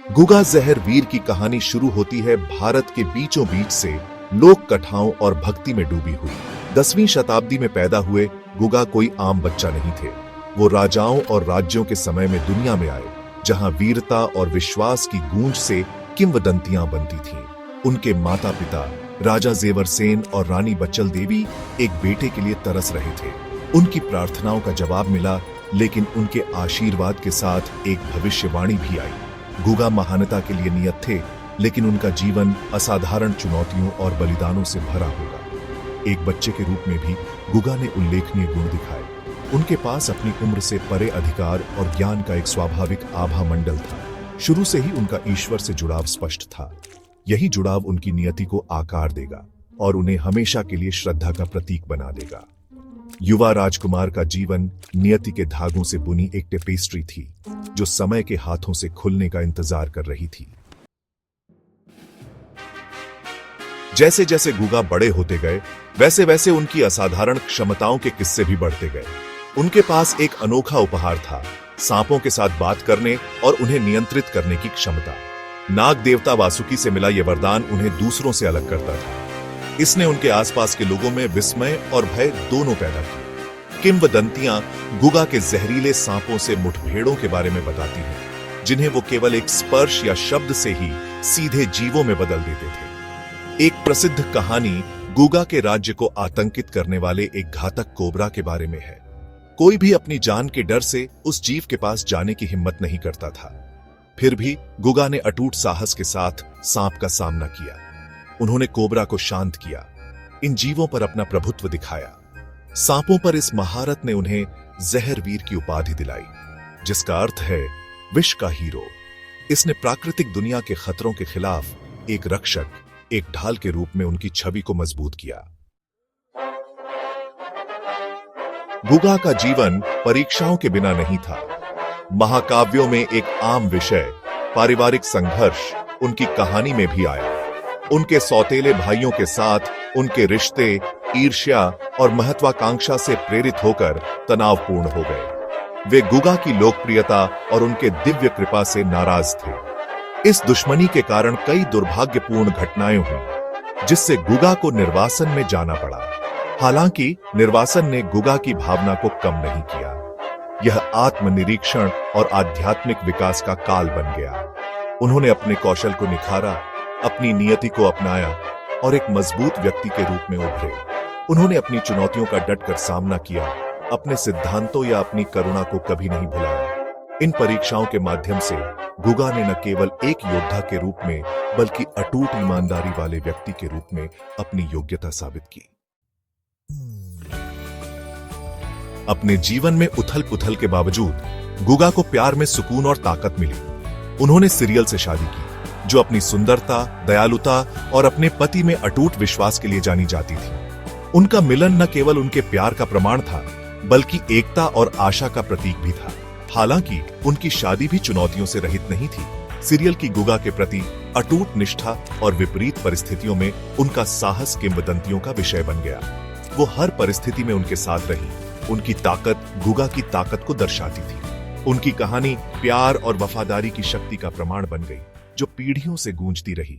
गुगा जहर वीर की कहानी शुरू होती है भारत के बीचों बीच से लोक कथाओं और भक्ति में डूबी हुई। 10वीं शताब्दी में पैदा हुए गुगा कोई आम बच्चा नहीं थे। वो राजाओं और राज्यों के समय में दुनिया में आए, जहां वीरता और विश्वास की गूंज से किंवदंतियां बनती थीं। उनके माता पिता राजा जेवर सेन और रानी बच्चल देवी एक बेटे के लिए तरस रहे थे। उनकी प्रार्थनाओं का जवाब मिला, लेकिन उनके आशीर्वाद के साथ एक भविष्यवाणी भी आई। गुगा महानता के लिए नियत थे, लेकिन उनका जीवन असाधारण चुनौतियों और बलिदानों से भरा होगा। एक बच्चे के रूप में भी गुगा ने उल्लेखनीय गुण दिखाए। उनके पास अपनी उम्र से परे अधिकार और ज्ञान का एक स्वाभाविक आभा मंडल था। शुरू से ही उनका ईश्वर से जुड़ाव स्पष्ट था। यही जुड़ाव उनकी नियति को आकार देगा और उन्हें हमेशा के लिए श्रद्धा का प्रतीक बना देगा। युवा राजकुमार का जीवन नियति के धागों से बुनी एक टेपेस्ट्री थी, जो समय के हाथों से खुलने का इंतजार कर रही थी। जैसे जैसे गुगा बड़े होते गए, वैसे वैसे उनकी असाधारण क्षमताओं के किस्से भी बढ़ते गए। उनके पास एक अनोखा उपहार था, सांपों के साथ बात करने और उन्हें नियंत्रित करने की क्षमता। नाग देवता वासुकी से मिला यह वरदान उन्हें दूसरों से अलग करता था। इसने उनके आसपास के लोगों में विस्मय और भय दोनों पैदा किए। किंवदंतियां गुगा के जहरीले सांपों से मुठभेड़ों के बारे में बताती हैं, जिन्हें वो केवल एक स्पर्श या शब्द से ही सीधे जीवों में बदल देते थे। एक प्रसिद्ध कहानी गुगा के राज्य को आतंकित करने वाले एक घातक कोबरा के बारे में है। कोई भी अपनी जान के डर से उस जीव के पास जाने की हिम्मत नहीं करता था। फिर भी गुगा ने अटूट साहस के साथ सांप का सामना किया। उन्होंने कोबरा को शांत किया, इन जीवों पर अपना प्रभुत्व दिखाया। सांपों पर इस महारत ने उन्हें जहर वीर की उपाधि दिलाई, जिसका अर्थ है विश्व का हीरो। इसने प्राकृतिक दुनिया के खतरों के खिलाफ एक रक्षक, एक ढाल के रूप में उनकी छवि को मजबूत किया। गुगा का जीवन परीक्षाओं के बिना नहीं था। महाकाव्यों में एक आम विषय पारिवारिक संघर्ष उनकी कहानी में भी आया। उनके सौतेले भाइयों के साथ उनके रिश्ते ईर्ष्या और महत्वाकांक्षा से प्रेरित होकर तनावपूर्ण हो गए। वे गुगा की लोकप्रियता और उनके दिव्य कृपा से नाराज थे। इस दुश्मनी के कारण कई दुर्भाग्यपूर्ण घटनाएं हुई, जिससे गुगा को निर्वासन में जाना पड़ा। हालांकि निर्वासन ने गुगा की भावना को कम नहीं किया। यह आत्मनिरीक्षण और आध्यात्मिक विकास का काल बन गया। उन्होंने अपने कौशल को निखारा, अपनी नियति को अपनाया और एक मजबूत व्यक्ति के रूप में उभरे। उन्होंने अपनी चुनौतियों का डटकर सामना किया, अपने सिद्धांतों या अपनी करुणा को कभी नहीं भुलाया। इन परीक्षाओं के माध्यम से गुगा ने न केवल एक योद्धा के रूप में, बल्कि अटूट ईमानदारी वाले व्यक्ति के रूप में अपनी योग्यता साबित की। अपने जीवन में उथल पुथल के बावजूद गुगा को प्यार में सुकून और ताकत मिली। उन्होंने सीरियल से शादी की, जो अपनी सुंदरता, दयालुता और अपने पति में अटूट विश्वास के लिए जानी जाती थी। उनका मिलन न केवल उनके प्यार का प्रमाण था, बल्कि एकता और आशा का प्रतीक भी था। हालांकि उनकी शादी भी चुनौतियों से रहित नहीं थी। सीरियल की गुगा के प्रति अटूट निष्ठा और विपरीत परिस्थितियों में उनका साहस किंवदंतियों का विषय बन गया। वो हर परिस्थिति में उनके साथ रही। उनकी ताकत गुगा की ताकत को दर्शाती थी। उनकी कहानी प्यार और वफादारी की शक्ति का प्रमाण बन गई, जो पीढ़ियों से गूंजती रही।